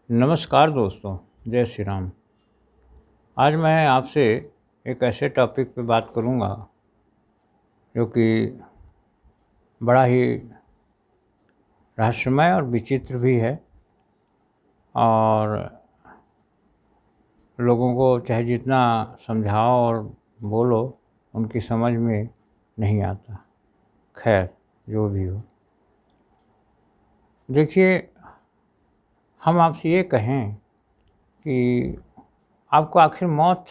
नमस्कार दोस्तों, जय श्री राम। आज मैं आपसे एक ऐसे टॉपिक पे बात करूँगा जो कि बड़ा ही रहस्यमय और विचित्र भी है और लोगों को चाहे जितना समझाओ और बोलो उनकी समझ में नहीं आता। खैर, जो भी हो, देखिए, हम आपसे ये कहें कि आपको आखिर मौत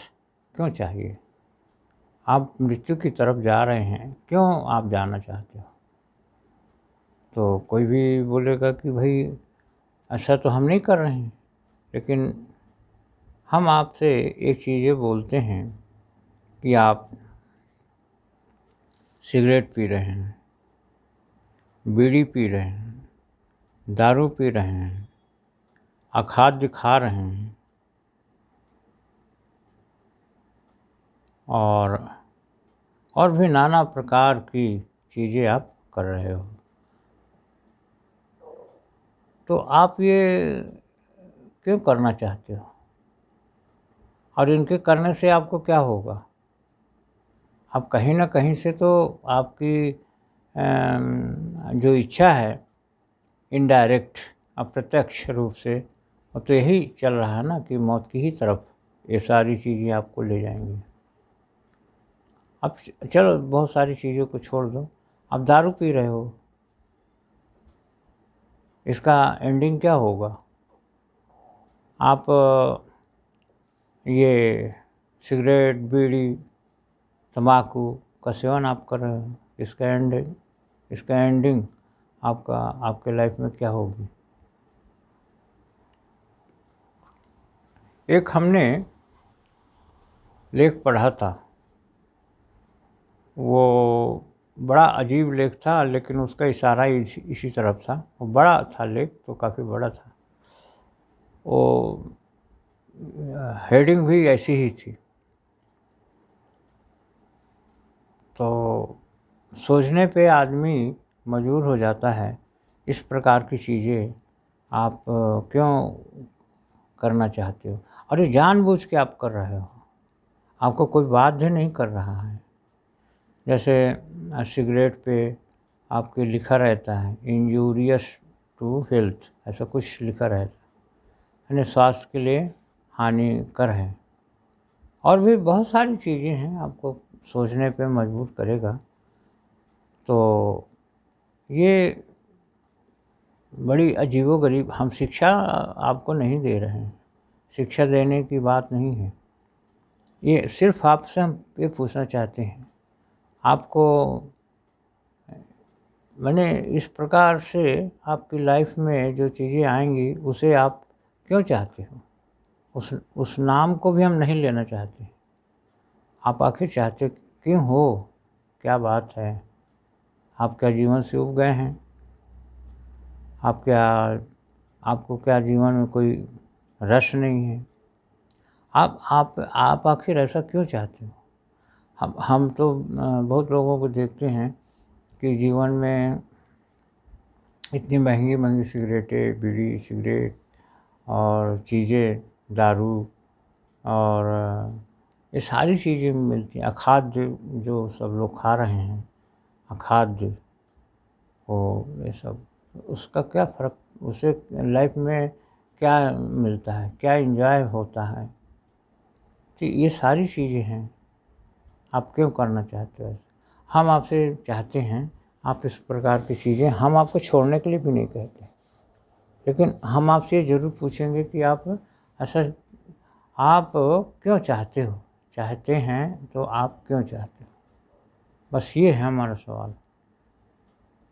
क्यों चाहिए? आप मृत्यु की तरफ जा रहे हैं, क्यों आप जाना चाहते हो? तो कोई भी बोलेगा कि भाई ऐसा तो हम नहीं कर रहे हैं, लेकिन हम आपसे एक चीज़ ये बोलते हैं कि आप सिगरेट पी रहे हैं, बीड़ी पी रहे हैं, दारू पी रहे हैं, अखाद्य खा रहे हैं और भी नाना प्रकार की चीज़ें आप कर रहे हो। तो आप ये क्यों करना चाहते हो? और इनके करने से आपको क्या होगा? अब कहीं न कहीं से तो आपकी जो इच्छा है इनडायरेक्ट, अप्रत्यक्ष रूप से, वो तो यही चल रहा है ना कि मौत की ही तरफ ये सारी चीज़ें आपको ले जाएँगी। अब चलो बहुत सारी चीज़ों को छोड़ दो, आप दारू पी रहे हो, इसका एंडिंग क्या होगा? आप ये सिगरेट, बीड़ी, तम्बाकू का सेवन आप कर रहे हो, इसका एंडिंग आपके लाइफ में क्या होगी? एक हमने लेख पढ़ा था, वो बड़ा अजीब लेख था, लेकिन उसका इशारा इसी तरफ था। वो बड़ा था, लेख तो काफ़ी बड़ा था। वो हेडिंग भी ऐसी ही थी। तो सोचने पे आदमी मजबूर हो जाता है, इस प्रकार की चीज़ें आप क्यों करना चाहते हो? और ये जानबूझ के आप कर रहे हो, आपको कोई बाध्य नहीं कर रहा है। जैसे सिगरेट पे आपके लिखा रहता है इंजूरियस टू हेल्थ, ऐसा कुछ लिखा रहता है, यानी स्वास्थ्य के लिए हानिकर है। और भी बहुत सारी चीज़ें हैं, आपको सोचने पे मजबूर करेगा। तो ये बड़ी अजीबोगरीब, हम शिक्षा आपको नहीं दे रहे हैं, शिक्षा देने की बात नहीं है। ये सिर्फ आपसे हम ये पूछना चाहते हैं, आपको मैंने इस प्रकार से आपकी लाइफ में जो चीज़ें आएंगी उसे आप क्यों चाहते हो? उस नाम को भी हम नहीं लेना चाहते। आप आखिर चाहते क्यों हो? क्या बात है? आप क्या जीवन से उब गए हैं? आप क्या आपको क्या जीवन में कोई रस नहीं है? आप आखिर ऐसा क्यों चाहते हो? हम तो बहुत लोगों को देखते हैं कि जीवन में इतनी महंगी महंगी सिगरेटें, बीड़ी, सिगरेट और चीज़ें, दारू और ये सारी चीज़ें मिलती हैं। अखाद्य जो सब लोग खा रहे हैं, अखाद्य, वो ये सब, उसका क्या फ़र्क, उससे लाइफ में क्या मिलता है, क्या एंजॉय होता है? तो ये सारी चीज़ें हैं, आप क्यों करना चाहते हो? हम आपसे चाहते हैं, आप इस प्रकार की चीज़ें, हम आपको छोड़ने के लिए भी नहीं कहते, लेकिन हम आपसे ये ज़रूर पूछेंगे कि आप ऐसा आप क्यों चाहते हो? चाहते हैं तो आप क्यों चाहते हो? बस ये है हमारा सवाल।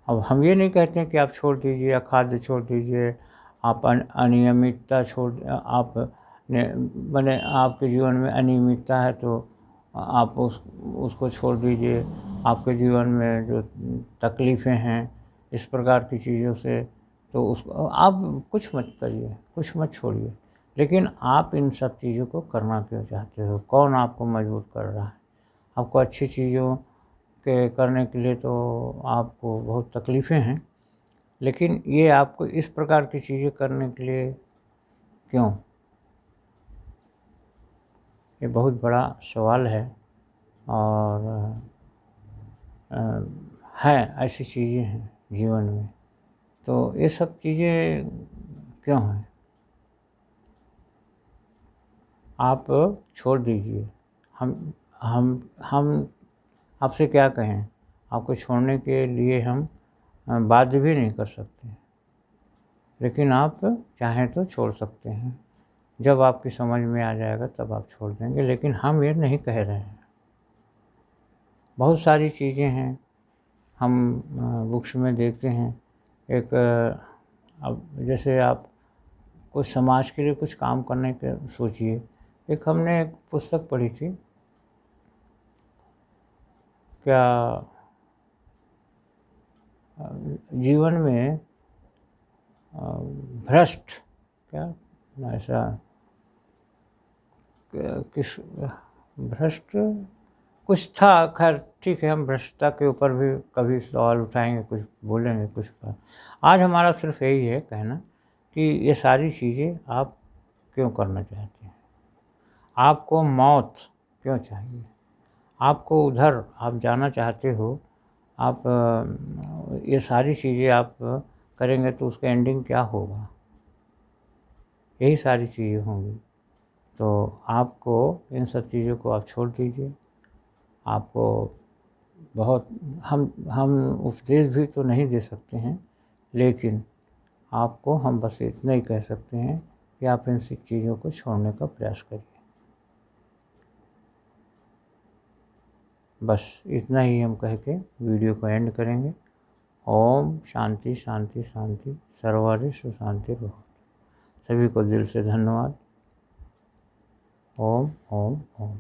अब हम ये नहीं कहते हैं कि आप छोड़ दीजिए, खाद्य छोड़ दीजिए, आप अनियमितता छोड़, आप ने माने आपके जीवन में अनियमितता है तो आप उसको छोड़ दीजिए। आपके जीवन में जो तकलीफ़ें हैं इस प्रकार की चीज़ों से, तो उसको आप कुछ मत करिए, कुछ मत छोड़िए। लेकिन आप इन सब चीज़ों को करना क्यों चाहते हो? कौन आपको मजबूर कर रहा है? आपको अच्छी चीज़ों के करने के लिए तो आपको बहुत तकलीफ़ें हैं, लेकिन ये आपको इस प्रकार की चीज़ें करने के लिए क्यों? ये बहुत बड़ा सवाल है। और अ, है ऐसी चीज़ें हैं जीवन में, तो ये सब चीज़ें क्यों हैं? आप छोड़ दीजिए। हम आपसे क्या कहें? आपको छोड़ने के लिए हम बाध्य भी नहीं कर सकते, लेकिन आप चाहें तो छोड़ सकते हैं। जब आपकी समझ में आ जाएगा तब आप छोड़ देंगे, लेकिन हम ये नहीं कह रहे हैं। बहुत सारी चीज़ें हैं, हम बुक्स में देखते हैं। एक अब जैसे आप कुछ समाज के लिए कुछ काम करने के सोचिए। एक हमने एक पुस्तक पढ़ी थी, क्या जीवन में भ्रष्ट, क्या ऐसा किस भ्रष्ट कुछ था। खैर ठीक है, हम भ्रष्टता के ऊपर भी कभी सवाल उठाएंगे, कुछ बोलेंगे कुछ पर। आज हमारा सिर्फ यही है कहना कि ये सारी चीज़ें आप क्यों करना चाहते हैं? आपको मौत क्यों चाहिए? आपको उधर आप जाना चाहते हो, आप ये सारी चीज़ें आप करेंगे तो उसका एंडिंग क्या होगा? यही सारी चीज़ें होंगी। तो आपको इन सब चीज़ों को आप छोड़ दीजिए। आपको बहुत हम उपदेश भी तो नहीं दे सकते हैं, लेकिन आपको हम बस इतना ही कह सकते हैं कि आप इन सब चीज़ों को छोड़ने का प्रयास करिए। बस इतना ही हम कह के वीडियो को एंड करेंगे। ओम शांति शांति शांति, सर्वरिष्ट शांति भव। सभी को दिल से धन्यवाद। ओम ओम ओम।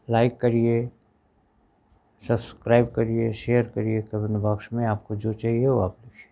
लाइक करिए, सब्सक्राइब करिए, शेयर करिए, कमेंट बॉक्स में आपको जो चाहिए वो आप लिखिए।